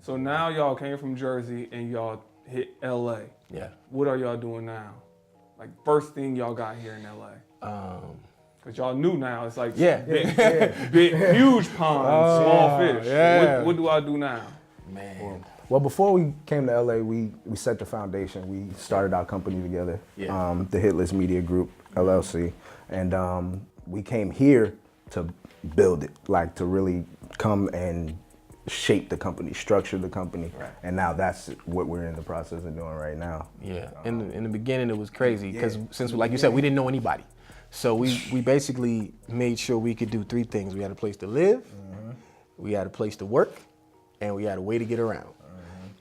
So now y'all came from Jersey and y'all hit LA. Yeah. What are y'all doing now? Like first thing y'all got here in LA? Cause y'all knew now. It's like big, huge pond, small fish. Yeah. What do I do now? Man. Well, before we came to LA, we set the foundation. We started our company together, the HitList Media Group, LLC. And we came here to build it, like to really come and shape the company, structure the company. Right. And now that's what we're in the process of doing right now. Yeah, in the beginning it was crazy because since, like you said, we didn't know anybody. So we basically made sure we could do three things. We had a place to live, we had a place to work, and we had a way to get around.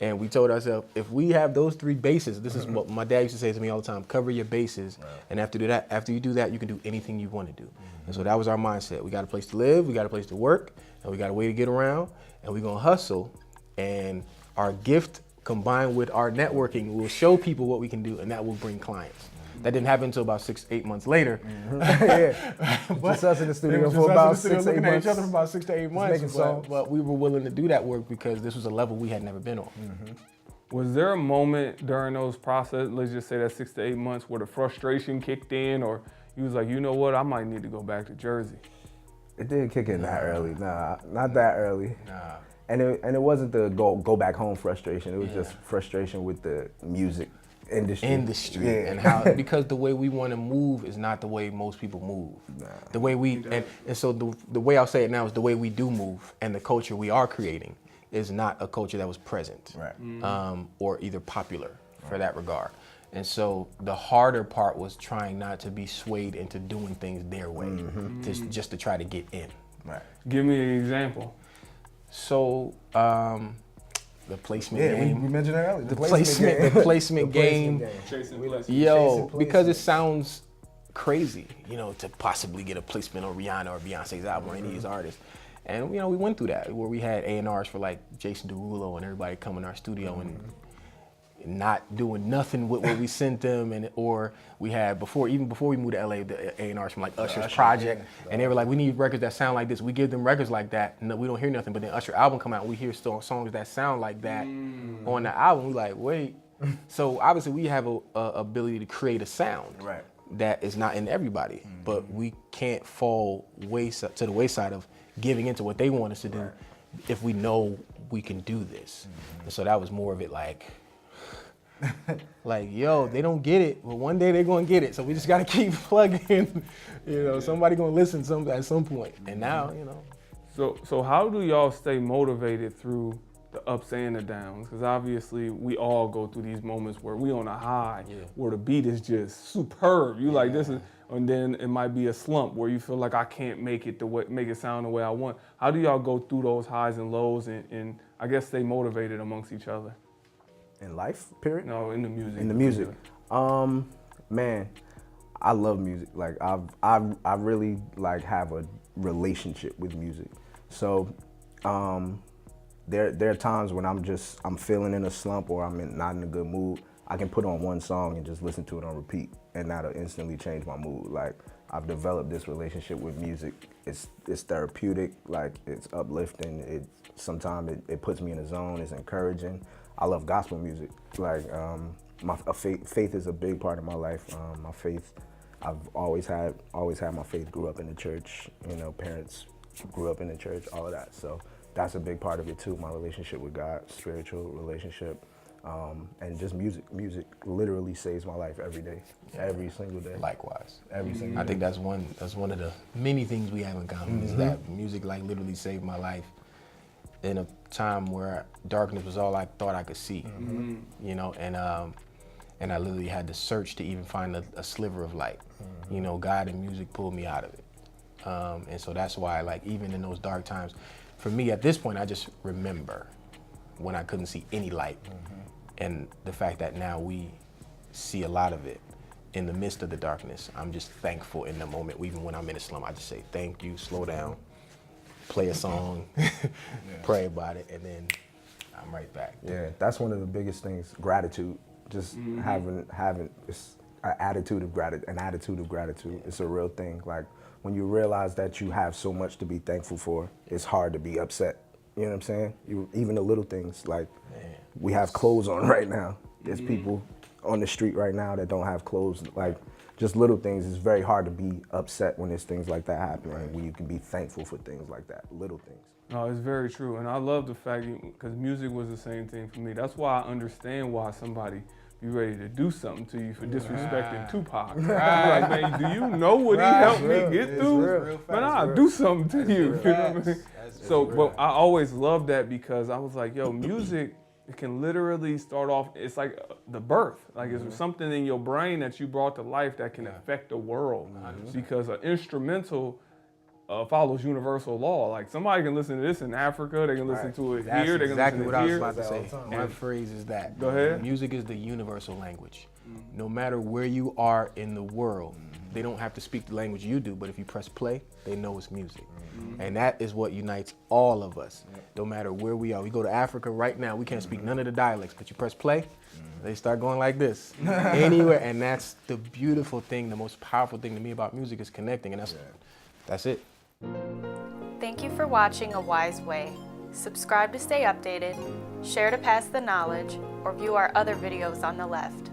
And we told ourselves, if we have those three bases, this is what my dad used to say to me all the time, cover your bases. And after you do that, you can do anything you want to do. And so that was our mindset. We got a place to live, we got a place to work, and we got a way to get around, and we're gonna hustle. And our gift combined with our networking will show people what we can do, and that will bring clients. That didn't happen until about 6-8 months later. Just us in the studio for about 6-8 months. Looking at each other for about 6 to 8 months. Making songs. But we were willing to do that work because this was a level we had never been on. Was there a moment during those process, let's just say that 6 to 8 months, where the frustration kicked in, or you was like, you know what, I might need to go back to Jersey? It didn't kick in that early. Nah, not that early. Nah. And it wasn't the go back home frustration. It was just frustration with the music industry. And how, because the way we want to move is not the way most people move. The way and so the way I'll say it now is the way we do move, and the culture we are creating is not a culture that was present, or either popular for that regard. And so the harder part was trying not to be swayed into doing things their way, just to try to get in. Give me an example. So the placement game. we mentioned that earlier. The placement game. Because it sounds crazy, to possibly get a placement on Rihanna or Beyonce's album or any of these artists. And we went through that where we had A&Rs for like Jason Derulo and everybody come in our studio and not doing nothing with what we sent them, or we had even before we moved to LA, the A&Rs from like Usher's project, and they were like, we need records that sound like this. We give them records like that, no, we don't hear nothing. But then Usher album come out, and we hear songs that sound like that on the album. We like, wait. So obviously we have a ability to create a sound that is not in everybody, but we can't fall to the wayside of giving into what they want us to do if we know we can do this. And so that was more of it like, yo, they don't get it, but one day they're gonna get it. So we just gotta keep plugging. Somebody gonna listen at some point. And now, So how do y'all stay motivated through the ups and the downs? Because obviously we all go through these moments where we on a high, where the beat is just superb. You like this is, and then it might be a slump where you feel like I can't make it sound the way I want. How do y'all go through those highs and lows and I guess stay motivated amongst each other? In life, period? No, in the music. In the music. Man, I love music. Like I really like have a relationship with music. So there are times when I'm feeling in a slump or I'm not in a good mood. I can put on one song and just listen to it on repeat, and that'll instantly change my mood. Like I've developed this relationship with music. It's therapeutic, like it's uplifting. Sometimes it puts me in a zone. It's encouraging. I love gospel music. Like faith is a big part of my life. My faith, I've always had my faith. Grew up in the church. Parents grew up in the church. All of that. So that's a big part of it too. My relationship with God, spiritual relationship, and just music. Music literally saves my life every day, every single day. Likewise. Every single day. I think that's one of the many things we have in common is that music literally saved my life in a time where darkness was all I thought I could see, and I literally had to search to even find a sliver of light. God and music pulled me out of it, and so that's why, like, even in those dark times, for me at this point, I just remember when I couldn't see any light, and the fact that now we see a lot of it in the midst of the darkness. I'm just thankful in the moment. Even when I'm in a slump, I just say thank you, slow down, play a song, pray about it, and then I'm right back. Yeah, that's one of the biggest things. Gratitude, just having an attitude of gratitude. It's a real thing. Like when you realize that you have so much to be thankful for, it's hard to be upset You know what I'm saying? Even the little things, like we have clothes on right now. There's people on the street right now that don't have clothes. Like, just little things. It's very hard to be upset when there's things like that happening, when you can be thankful for things like that, little things. No, it's very true. And I love the fact, because music was the same thing for me. That's why I understand why somebody be ready to do something to you for disrespecting Tupac. Like, man, do you know what he helped me get through? Man, I'll do something to you. You know what I mean? So, but I always loved that because I was like, yo, music, it can literally start off, it's like the birth. Like it's something in your brain that you brought to life that can affect the world. Because an instrumental follows universal law. Like somebody can listen to this in Africa, they can listen to it here, they can listen to it here. That's exactly what I was about to say. One phrase is that. Go ahead. Music is the universal language. No matter where you are in the world, they don't have to speak the language you do, but if you press play, they know it's music. And that is what unites all of us, no matter where we are. We go to Africa right now, we can't speak none of the dialects, but you press play, they start going like this. Anywhere, and that's the beautiful thing, the most powerful thing to me about music is connecting, and that's it. Thank you for watching A Wise Way. Subscribe to stay updated, share to pass the knowledge, or view our other videos on the left.